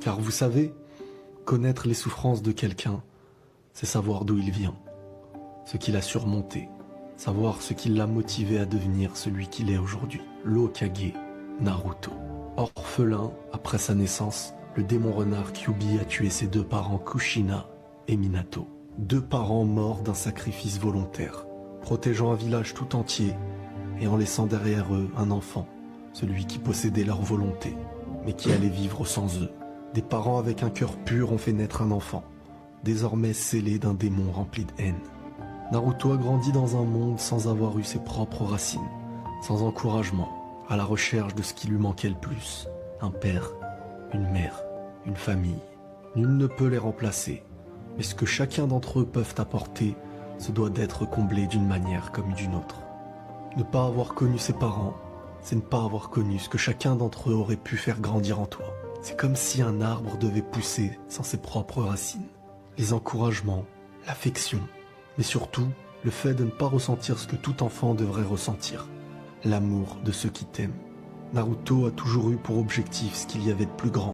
Car vous savez, connaître les souffrances de quelqu'un, c'est savoir d'où il vient, ce qu'il a surmonté, savoir ce qui l'a motivé à devenir celui qu'il est aujourd'hui. L'Hokage Naruto. Orphelin après sa naissance, le démon renard Kyuubi a tué ses deux parents Kushina et Minato. Deux parents morts d'un sacrifice volontaire, protégeant un village tout entier et en laissant derrière eux un enfant, celui qui possédait leur volonté, mais qui allait vivre sans eux. Des parents avec un cœur pur ont fait naître un enfant, désormais scellé d'un démon rempli de haine. Naruto a grandi dans un monde sans avoir eu ses propres racines, sans encouragement, à la recherche de ce qui lui manquait le plus. Un père, une mère, une famille. Nul ne peut les remplacer, mais ce que chacun d'entre eux peuvent apporter se doit d'être comblé d'une manière comme d'une autre. Ne pas avoir connu ses parents, c'est ne pas avoir connu ce que chacun d'entre eux aurait pu faire grandir en toi. C'est comme si un arbre devait pousser sans ses propres racines. Les encouragements, l'affection, mais surtout le fait de ne pas ressentir ce que tout enfant devrait ressentir. L'amour de ceux qui t'aiment. Naruto a toujours eu pour objectif ce qu'il y avait de plus grand.